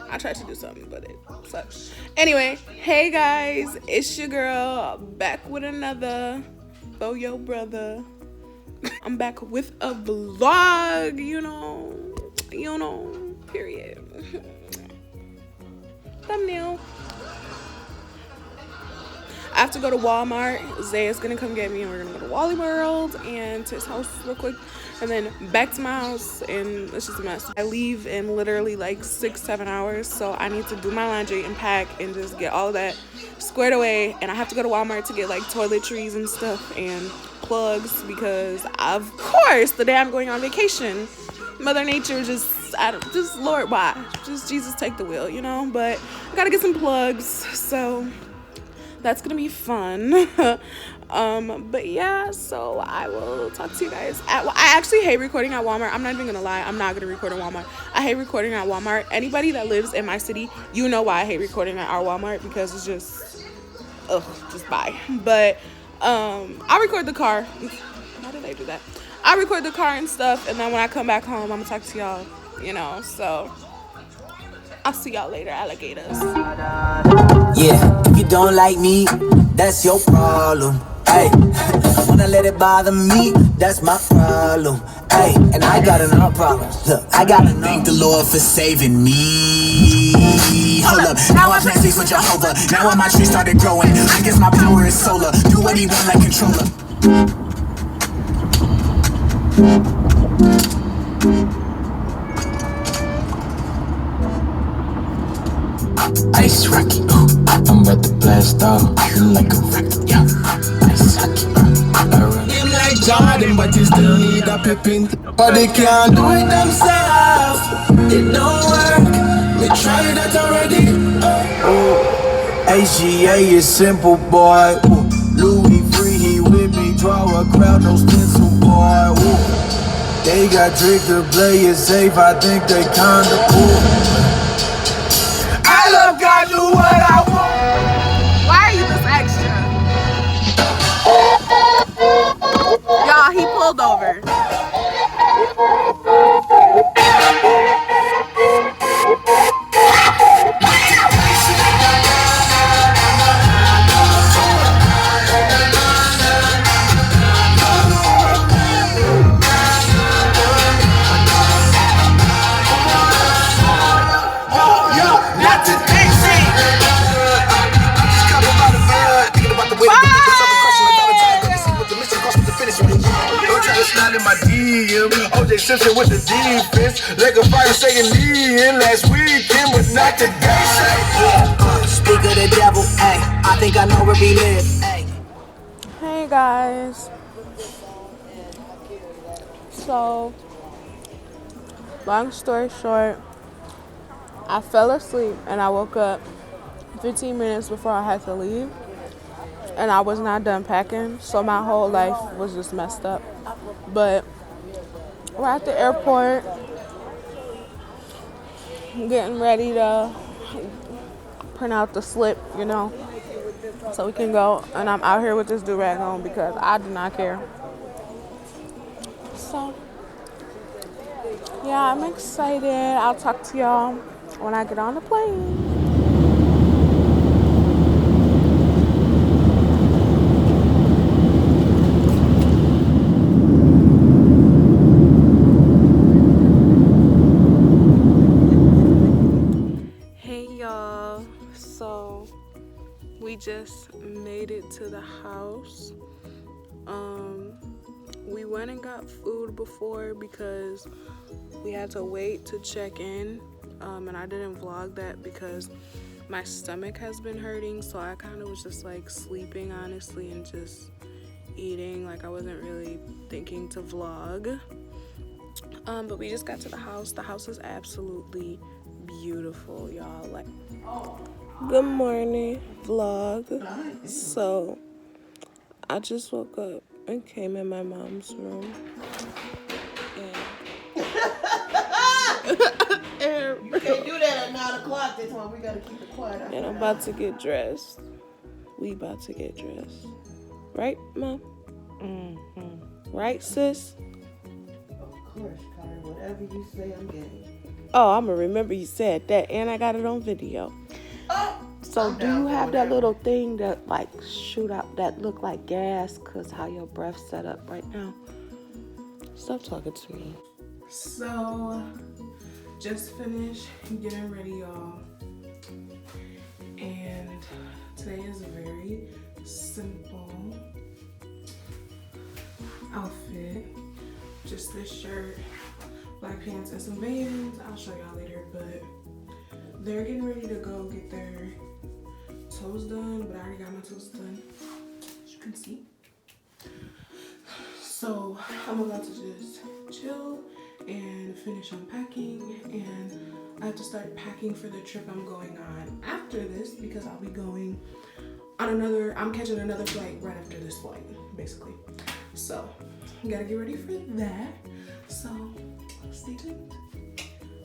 I tried to do something, but it sucks. Anyway, hey guys, it's your girl back with another Throw Your Brother. I'm back with a vlog, you know, period. Thumbnail. I have to go to Walmart. Zaya's gonna come get me, and we're gonna go to Wally World and to his house real quick, and then back to my house, and it's just a mess. I leave in literally like 6-7 hours, so I need to do my laundry and pack and just get all of that squared away. And I have to go to Walmart to get like toiletries and stuff and plugs, because of course the day I'm going on vacation, Mother Nature just Lord, why? Just Jesus take the wheel, you know. But I gotta get some plugs, so that's gonna be fun. But yeah, so I will talk to you guys I actually hate recording at Walmart. I'm not even gonna lie, I'm not gonna record at Walmart. I hate recording at Walmart. Anybody that lives in my city, you know why I hate recording at our Walmart, because it's just just bye. But I'll record the car. Why did I do that? I'll record the car and stuff, and then when I come back home, I'm gonna talk to y'all, you know. So I'll see y'all later, alligators. Yeah, if you don't like me, that's your problem. Hey, wanna let it bother me, that's my problem. Hey, and I got enough problems. Look, I gotta thank the Lord for saving me. Hold up, now I plant seeds with Jehovah. Now my tree started growing. I guess my power is solar. Do what he want like controller. Ice Rocky, I'm about to blast off, feel like a rocket, yeah. Ice Rocky, I'm like Jordan, but you still need a pippin'. But they can't do it themselves, it don't work. We tried that already. AGA is simple, boy. Louis free, he with me, draw a crowd, no stencil, boy. They got trick to play it safe, I think they kinda cool. I love God, do what I want. Why are you this extra? Y'all, he pulled over. In my DM, OJ Simpson with the defense, like a fire saying in last weekend, but not today. Speak of the devil, ay, I think I know where we live. Ay. Hey guys. So, long story short, I fell asleep and I woke up 15 minutes before I had to leave, and I was not done packing, so my whole life was just messed up. But we're at the airport, getting ready to print out the slip, you know, so we can go. And I'm out here with this do-rag on because I do not care. So, yeah, I'm excited. I'll talk to y'all when I get on the plane. We just made it to the house. We went and got food before because we had to wait to check in, and I didn't vlog that because my stomach has been hurting, so I kind of was just like sleeping honestly and just eating. Like I wasn't really thinking to vlog. But we just got to the house. The house is absolutely beautiful, y'all. Like, good morning, vlog. So, I just woke up and came in my mom's room. And you can't do that at 9 o'clock. That's why we gotta keep it quiet. And I'm about to get dressed. We about to get dressed. Right, Mom? Mm-hmm. Right, sis? Of course, Carter. Whatever you say, I'm getting. Oh, I'm gonna remember you said that, and I got it on video. So do you have that little thing that like shoot out that look like gas? Cause how your breath set up right now. Stop talking to me. So just finished getting ready, y'all. And today is a very simple outfit. Just this shirt, black pants, and some Vans. I'll show y'all later, but they're getting ready to go get their toes done, but I already got my toes done, as you can see. So I'm about to just chill and finish unpacking, and I have to start packing for the trip I'm going on after this because I'll be going on I'm catching another flight right after this flight, basically. So gotta get ready for that. So stay tuned.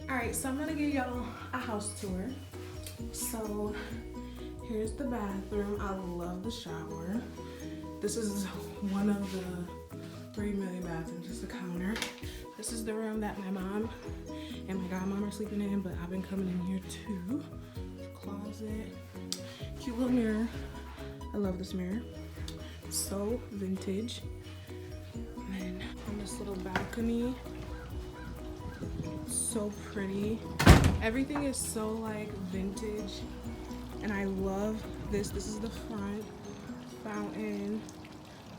All right, so I'm gonna give y'all a house tour. So here's the bathroom. I love the shower. This is one of the 3 million bathrooms. It's a counter. This is the room that my mom and my godmom are sleeping in, but I've been coming in here too. Closet, cute little mirror. I love this mirror. So vintage. And then on this little balcony, so pretty. Everything is so like vintage, and I love this. This is the front fountain.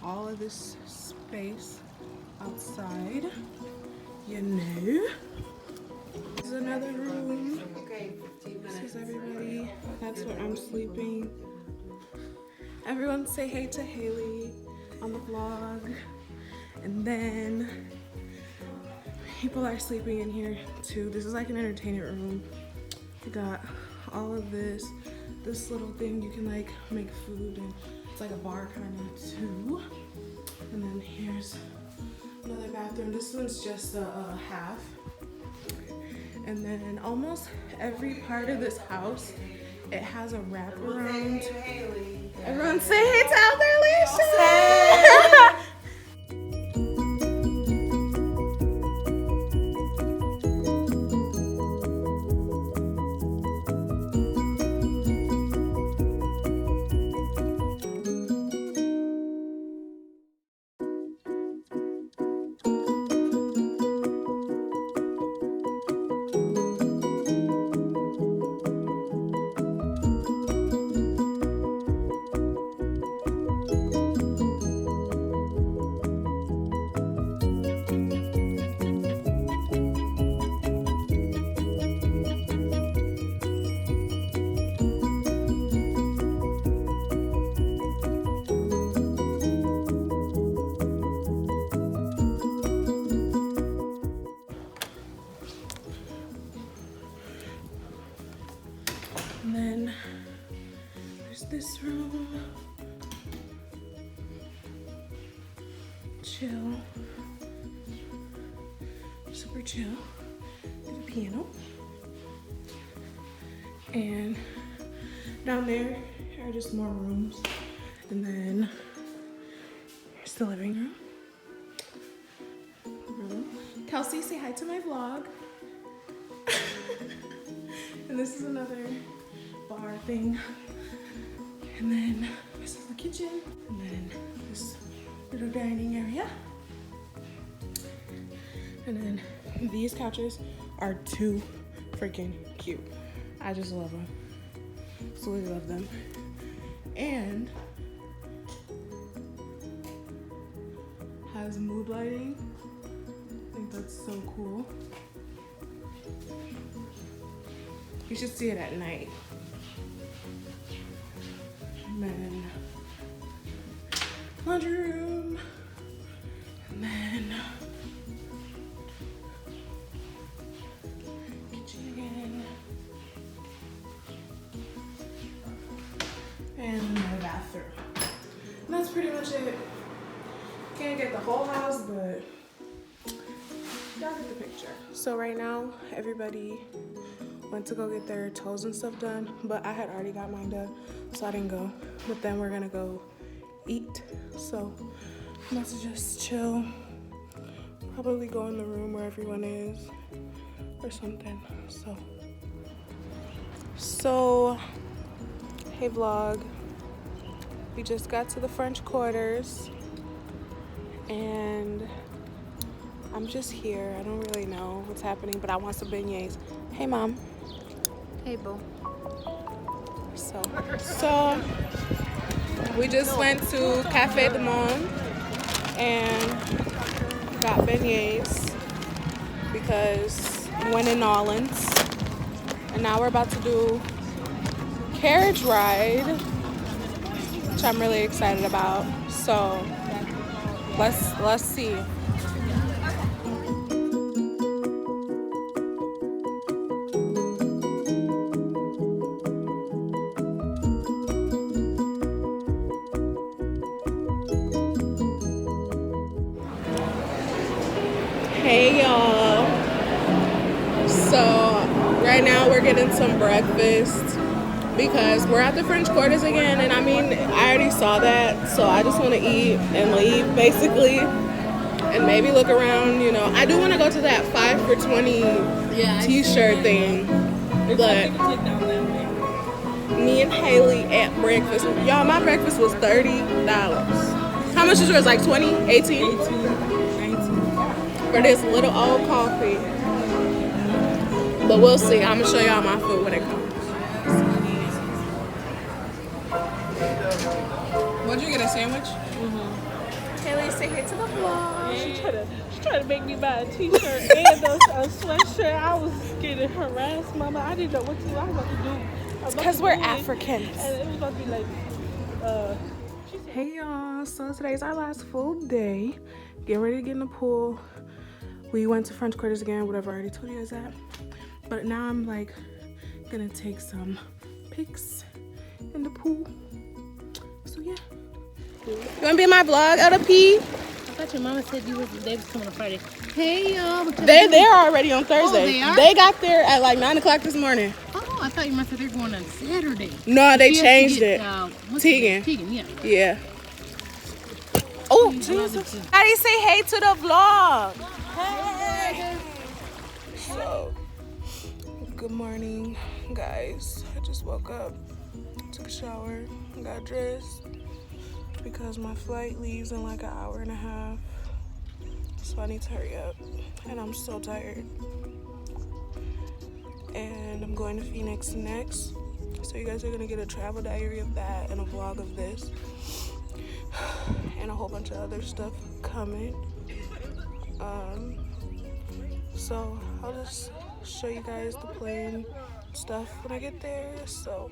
All of this space outside, you know. This is another room. This is everybody. That's where I'm sleeping. Everyone say hey to Haley on the vlog. And then people are sleeping in here too. This is like an entertainment room. We got all of this little thing you can like make food, and it's like a bar kind of too. And then here's another bathroom. This one's just a half. And then almost every part of this house, it has a wraparound. Everyone say hey to Alicia. And then there's this room. Chill. Super chill. There's a piano. And down there are just more rooms. And then here's the living room. Kelsey, say hi to my vlog. And this is another bar thing. And then this is the kitchen. And then this little dining area. And then these couches are too freaking cute. I just love them. Absolutely love them. And has mood lighting. I think that's so cool. You should see it at night. And then laundry room. And then kitchen again. And my bathroom. And that's pretty much it. Can't get the whole house, but y'all get the picture. So right now, everybody went to go get their toes and stuff done, but I had already got mine done, so I didn't go. But then we're gonna go eat. So I'm about to just chill. Probably go in the room where everyone is. or something. So hey vlog, we just got to the French Quarters and I'm just here. I don't really know what's happening, but I want some beignets. Hey mom. Hey, boo. So we just went to Cafe du Monde and got beignets because we went in Orleans, and now we're about to do carriage ride, which I'm really excited about. So let's see. Hey y'all. So right now we're getting some breakfast because we're at the French Quarters again, and I mean I already saw that, so I just want to eat and leave basically, and maybe look around. You know, I do want to go to that 5 for 20 t-shirt thing, but me and Haley at breakfast, y'all, my breakfast was $30. How much is yours? Like 20, 18? For this little old coffee. But we'll see. I'm gonna show y'all my food when it comes. What'd you get, a sandwich? Haley, say hey to the vlog. She tried to make me buy a t-shirt and a sweatshirt. I was getting harassed, mama. I didn't know what to do. I was about to do. Because we're Africans. And it was about to be like, Hey y'all, so today's our last full day. Get ready to get in the pool. We went to French Quarters again, whatever, I already told you guys that. But now I'm like gonna take some pics in the pool. So yeah. You wanna be in my vlog, LP? I thought your mama said they was coming on Friday. Hey, y'all. They're already on Thursday. Oh, they are? They got there at like 9 o'clock this morning. Oh, I thought your mama said they were going on Saturday. No, they She has to changed get, it. what's Tegan. Tegan, yeah. Yeah. Oh, Jesus. How do you say hey to the vlog? Hey. So, good morning, guys. I just woke up, took a shower, got dressed because my flight leaves in like an hour and a half. So I need to hurry up. And I'm so tired. And I'm going to Phoenix next. So you guys are gonna get a travel diary of that and a vlog of this. And a whole bunch of other stuff coming. So I'll just show you guys the plane stuff when I get there. So